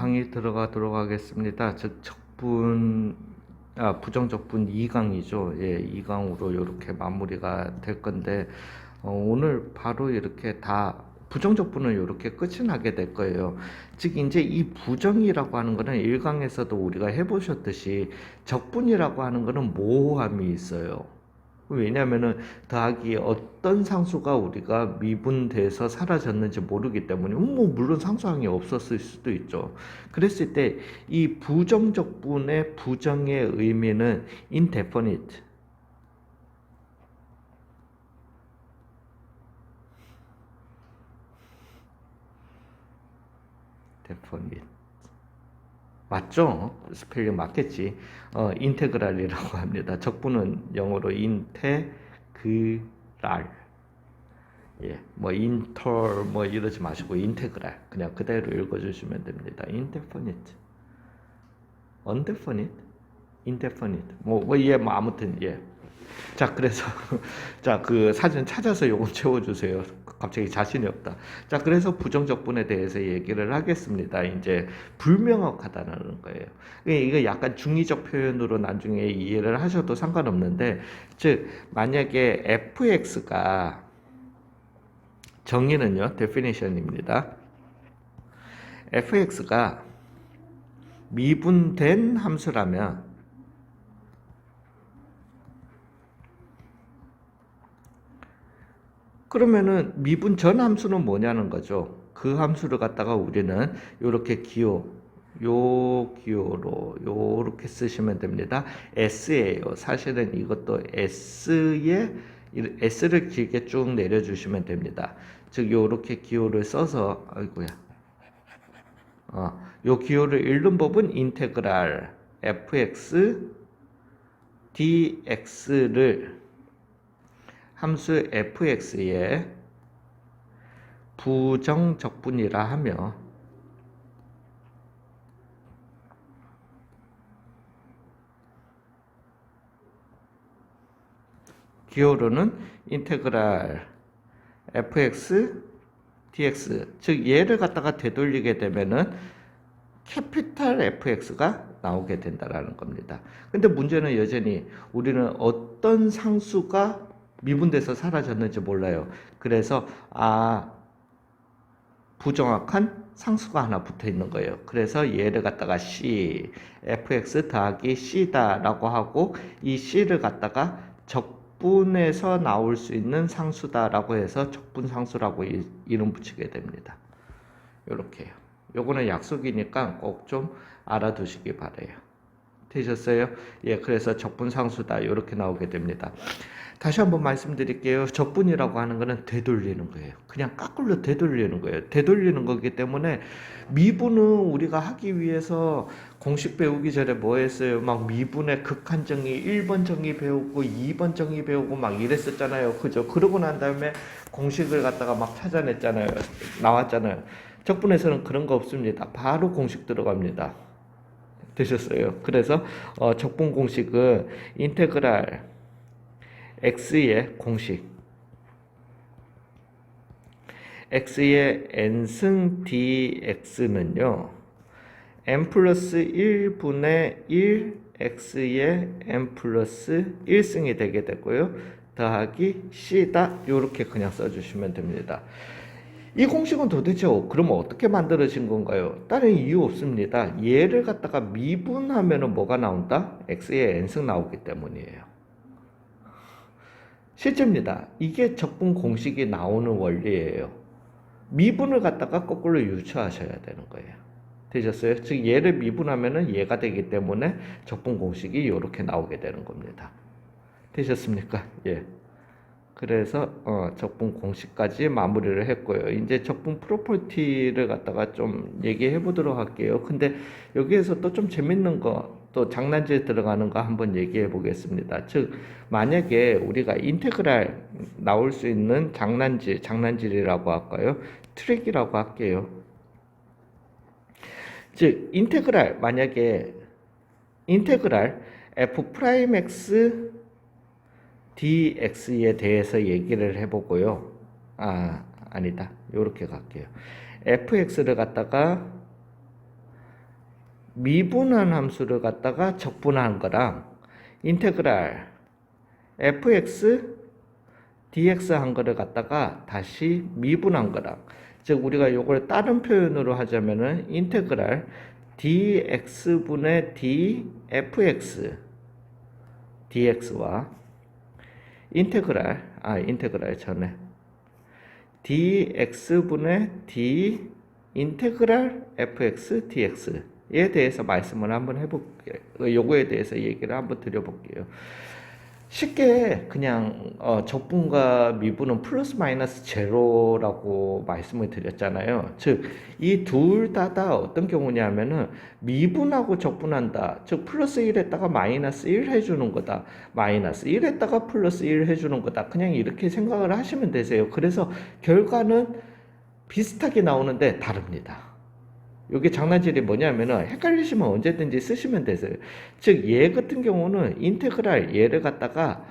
강의 들어가도록 하겠습니다. 즉 부정적분 2강이죠. 예, 2강으로 이렇게 마무리가 될 건데 오늘 바로 이렇게 다 부정적분은 이렇게 끝이 나게 될 거예요. 즉 이제 이 부정이라고 하는 거는 1강에서도 우리가 해보셨듯이 적분이라고 하는 거는 모호함이 있어요. 왜냐하면은 더하기 어떤 상수가 우리가 미분돼서 사라졌는지 모르기 때문에 뭐 물론 상수항이 없었을 수도 있죠. 그랬을 때 이 부정적분의 부정의 의미는 indefinite, definite 맞죠? 스펠링 맞겠지. 인테그랄이라고 합니다. 적분은 영어로 인테그랄. 예, 뭐 인터 뭐 이러지 마시고 인테그랄 그냥 그대로 읽어주시면 됩니다. indefinite, undefinite, indefinite 뭐 아무튼 예. 자, 그래서 자, 그 사진 찾아서 요거 채워주세요. 갑자기 자신이 없다. 자, 그래서 부정적분에 대해서 얘기를 하겠습니다. 이제 불명확하다는 거예요. 이거 약간 중의적 표현으로 나중에 이해를 하셔도 상관없는데, 즉 만약에 fx가 정의는요, definition입니다. fx가 미분된 함수라면 그러면은 미분 전 함수는 뭐냐는 거죠. 그 함수를 갖다가 우리는 이렇게 요 기호로 요렇게 쓰시면 됩니다. s예요. 사실은 이것도 s를 길게 쭉 내려주시면 됩니다. 즉 요렇게 기호를 써서 아이고야. 요 기호를 읽는 법은 인테그랄 fx dx를 함수 fx의 부정적분이라 하며 기호로는 인테그랄 fx dx, 즉 얘를 갖다가 되돌리게 되면은 캐피탈 fx가 나오게 된다라는 겁니다. 근데 문제는 여전히 우리는 어떤 상수가 미분돼서 사라졌는지 몰라요. 그래서 부정확한 상수가 하나 붙어 있는 거예요. 그래서 얘를 갖다가 c, fx 더하기 c다 라고 하고 이 c를 갖다가 적분에서 나올 수 있는 상수다 라고 해서 적분상수라고 이름 붙이게 됩니다. 요렇게요. 요거는 약속이니까 꼭 좀 알아두시기 바래요. 되셨어요? 예, 그래서 적분상수다 이렇게 나오게 됩니다. 다시 한번 말씀드릴게요. 적분이라고 하는 거는 되돌리는 거예요. 그냥 거꾸로 되돌리는 거예요. 되돌리는 거기 때문에 미분은 우리가 하기 위해서 공식 배우기 전에 뭐 했어요? 막 미분의 극한 정의 1번 정의 배우고 2번 정의 배우고 막 이랬었잖아요. 그죠? 그러고 난 다음에 공식을 갖다가 막 찾아냈잖아요. 나왔잖아요. 적분에서는 그런 거 없습니다. 바로 공식 들어갑니다. 되셨어요? 그래서 적분 공식은 인테그랄 x의 공식, x의 n승 dx는요 n 플러스 1분의 1 x의 n 플러스 1승이 되게 되고요 더하기 c다 이렇게 그냥 써주시면 됩니다. 이 공식은 도대체 그러면 어떻게 만들어진 건가요? 다른 이유 없습니다. 얘를 갖다가 미분하면 뭐가 나온다? x의 n승 나오기 때문이에요. 실제입니다. 이게 적분 공식이 나오는 원리예요. 미분을 갖다가 거꾸로 유추하셔야 되는 거예요. 되셨어요? 즉 얘를 미분하면은 얘가 되기 때문에 적분 공식이 이렇게 나오게 되는 겁니다. 되셨습니까? 예. 그래서 적분 공식까지 마무리를 했고요. 이제 적분 프로퍼티를 갖다가 좀 얘기해 보도록 할게요. 근데 여기에서 또 좀 재밌는 거, 또 장난질 들어가는 거 한번 얘기해 보겠습니다. 즉 만약에 우리가 인테그랄 나올 수 있는 장난질이라고 할까요? 트릭이라고 할게요. 즉 인테그랄 만약에 인테그랄 f'x dx에 대해서 얘기를 해보고요. 아니다. 요렇게 갈게요. fx를 갖다가 미분한 함수를 갖다가 적분한 거랑 인테그랄 fx dx 한 거를 갖다가 다시 미분한 거랑, 즉 우리가 요걸 다른 표현으로 하자면은 인테그랄 dx분의 dfx dx와 인테그랄 전에 dx분의 d 인테그랄 fx dx에 대해서 말씀을 한번 해볼게요. 요거에 대해서 얘기를 한번 드려볼게요. 쉽게 그냥 적분과 미분은 플러스 마이너스 제로라고 말씀을 드렸잖아요. 즉 이 둘 다 어떤 경우냐면은 미분하고 적분한다. 즉 플러스 1 했다가 마이너스 1 해주는 거다. 마이너스 1 했다가 플러스 1 해주는 거다. 그냥 이렇게 생각을 하시면 되세요. 그래서 결과는 비슷하게 나오는데 다릅니다. 여기 장난질이 뭐냐면은 헷갈리시면 언제든지 쓰시면 되세요. 즉 얘 같은 경우는 인테그랄 얘를 갖다가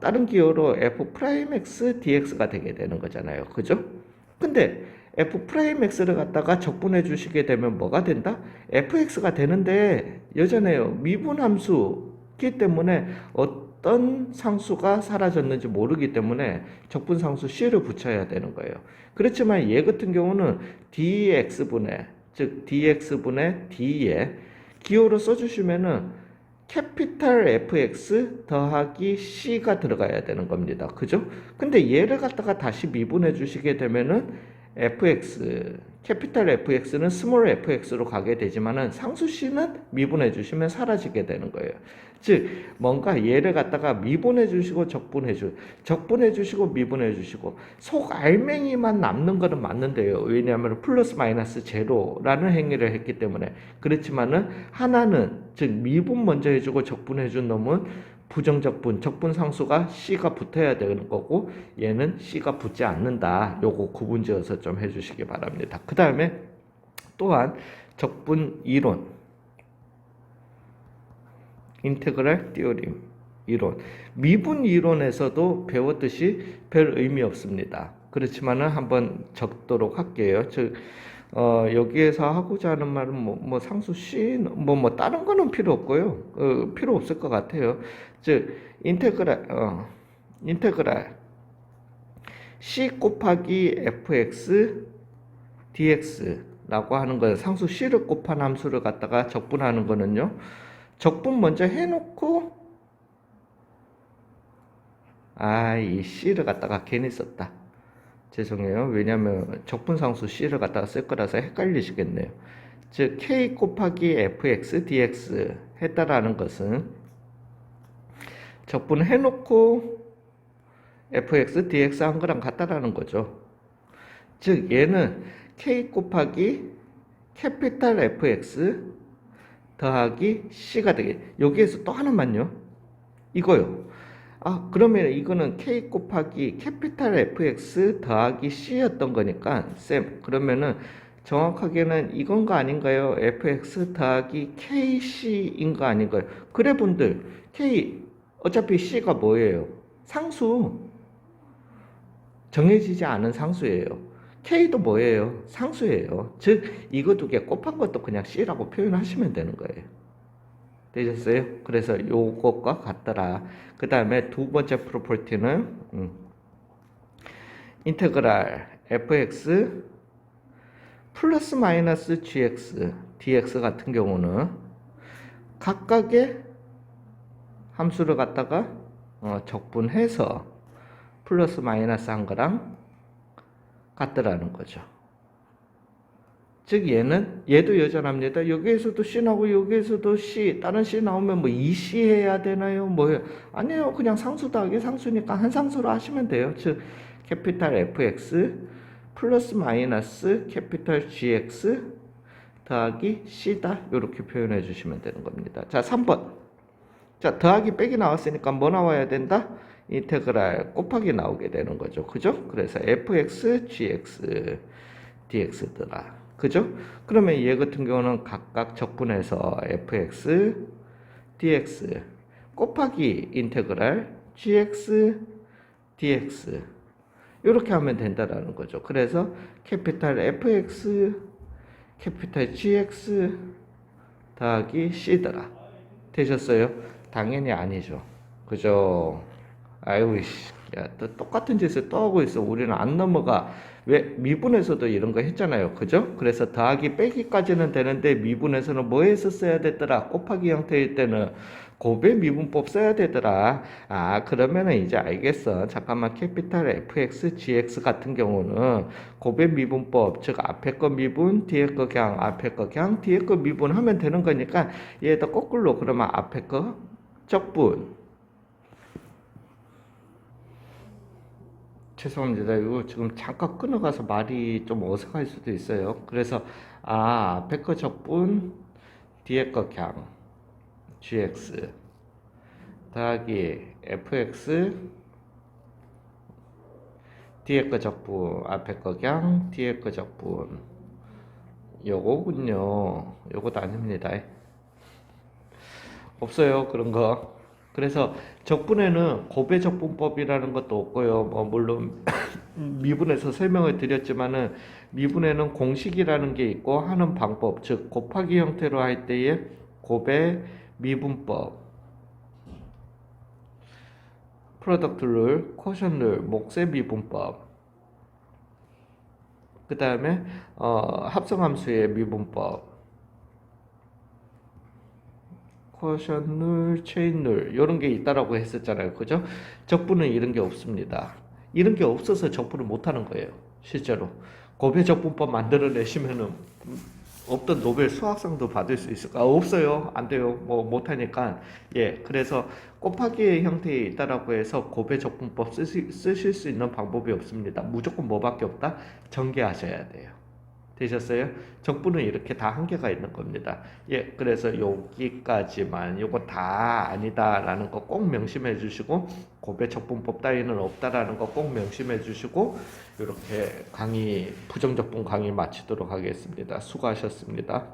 다른 기호로 f'x dx가 되게 되는 거잖아요. 그죠? 근데 f'x를 갖다가 적분해 주시게 되면 뭐가 된다? fx가 되는데 여전해요. 미분함수기 때문에 어떤 상수가 사라졌는지 모르기 때문에 적분상수 c를 붙여야 되는 거예요. 그렇지만 얘 같은 경우는 dx분의, 즉 dx분의 d에 기호로 써주시면은 캐피탈 fx 더하기 c가 들어가야 되는 겁니다. 그죠? 근데 얘를 갖다가 다시 미분해 주시게 되면은 fx, 캐피탈 fx는 스몰 fx로 가게 되지만은 상수 c는 미분해 주시면 사라지게 되는 거예요. 즉 뭔가 얘를 갖다가 미분해 주시고 적분해 주시고 미분해 주시고 속 알맹이만 남는 거는 맞는데요. 왜냐하면 플러스 마이너스 제로라는 행위를 했기 때문에. 그렇지만은 하나는, 즉 미분 먼저 해주고 적분해 준 놈은 부정적분, 적분 상수가 c가 붙어야 되는 거고 얘는 c가 붙지 않는다. 요거 구분 지어서 좀 해주시기 바랍니다. 그 다음에 또한 적분 이론, 인테그랄 티오림 이론, 미분 이론에서도 배웠듯이 별 의미 없습니다. 그렇지만은 한번 적도록 할게요. 즉 여기에서 하고자 하는 말은 뭐 상수 c 뭐 다른 거는 필요 없고요. 필요 없을 것 같아요. 즉 인테그랄 c 곱하기 fx dx라고 하는 거예요. 상수 c를 곱한 함수를 갖다가 적분하는 거는요. 적분 먼저 해놓고 이 c를 갖다가 괜히 썼다. 죄송해요. 왜냐하면 적분상수 c를 갖다가 쓸 거라서 헷갈리시겠네요. 즉 k 곱하기 fx dx 했다라는 것은 적분해놓고 fx dx 한 거랑 같다라는 거죠. 즉 얘는 k 곱하기 캐피탈 fx 더하기 c가 되게, 여기에서 또 하나만요. 이거요. 그러면 이거는 k 곱하기 캐피탈 fx 더하기 c였던 거니까 쌤, 그러면은 정확하게는 이건 거 아닌가요? fx 더하기 kc인 거 아닌가요? 그래 분들, k 어차피 c가 뭐예요? 상수, 정해지지 않은 상수예요. k도 뭐예요? 상수예요. 즉 이거 두 개 곱한 것도 그냥 c라고 표현하시면 되는 거예요. 되셨어요? 그래서 요것과 같더라. 그 다음에 두 번째 프로퍼티는 인테그랄 fx 플러스 마이너스 gx dx 같은 경우는 각각의 함수를 갖다가 적분해서 플러스 마이너스 한 거랑 같더라는 거죠. 즉 얘도 여전합니다. 여기에서도 C 나오고 여기에서도 C, 다른 C 나오면 뭐 2C 해야 되나요? 뭐요? 아니에요. 그냥 상수 더하기 상수니까 한 상수로 하시면 돼요. 즉 캐피탈 fx 플러스 마이너스 캐피탈 gx 더하기 c다. 이렇게 표현해 주시면 되는 겁니다. 자, 3번. 자, 더하기 빼기 나왔으니까 뭐 나와야 된다? 인테그랄 곱하기 나오게 되는 거죠. 그죠? 그래서 fx gx dx더라. 그죠? 그러면 얘 같은 경우는 각각 적분해서 fx dx 곱하기 인테그랄 gx dx 이렇게 하면 된다라는 거죠. 그래서 캐피탈 fx 캐피탈 gx 더하기 C더라. 되셨어요? 당연히 아니죠. 그죠? 아이고, 씨. 야, 또 똑같은 짓을 또 하고 있어. 우리는 안 넘어가. 왜? 미분에서도 이런 거 했잖아요. 그죠? 그래서 더하기 빼기까지는 되는데 미분에서는 뭐 했었어야 됐더라? 곱하기 형태일 때는 곱의 미분법 써야 되더라. 아, 그러면은 이제 알겠어. 잠깐만, 캐피탈 fx, gx 같은 경우는 곱의 미분법, 즉 앞에 거 미분, 뒤에 거 그냥 앞에 거 그냥 뒤에 거 미분 하면 되는 거니까 얘도 거꾸로 그러면 앞에 거 적분. 죄송합니다. 이거 지금 잠깐 끊어가서 말이 좀 어색할 수도 있어요. 그래서 앞에 거 적분, 뒤에 거 그냥 gx 더하기 fx, 뒤에 거 적분, 앞에 거 그냥 뒤에 거 적분. 요거군요. 요것도 아닙니다. 없어요, 그런 거. 그래서 적분에는 고배적분법이라는 것도 없고요. 뭐 물론 미분에서 설명을 드렸지만은 미분에는 공식이라는 게 있고 하는 방법, 즉 곱하기 형태로 할 때의 곱의 미분법, 프로덕트 룰, 코션 룰, 몫의 미분법, 그 다음에 합성함수의 미분법, 코션룰, 체인룰 이런 게 있다라고 했었잖아요. 그죠? 적분은 이런 게 없습니다. 이런 게 없어서 적분을 못 하는 거예요. 실제로. 곱의 적분법 만들어내시면은 없던 노벨 수학상도 받을 수 있을까? 없어요. 안 돼요. 뭐 못하니까. 예. 그래서 곱하기의 형태에 있다라고 해서 곱의 적분법 쓰실 수 있는 방법이 없습니다. 무조건 뭐밖에 없다? 전개하셔야 돼요. 되셨어요? 적분은 이렇게 다 한계가 있는 겁니다. 예, 그래서 여기까지만, 요거 다 아니다라는 거 꼭 명심해 주시고, 곱의 적분법 따위는 없다라는 거 꼭 명심해 주시고, 이렇게 강의, 부정적분 강의 마치도록 하겠습니다. 수고하셨습니다.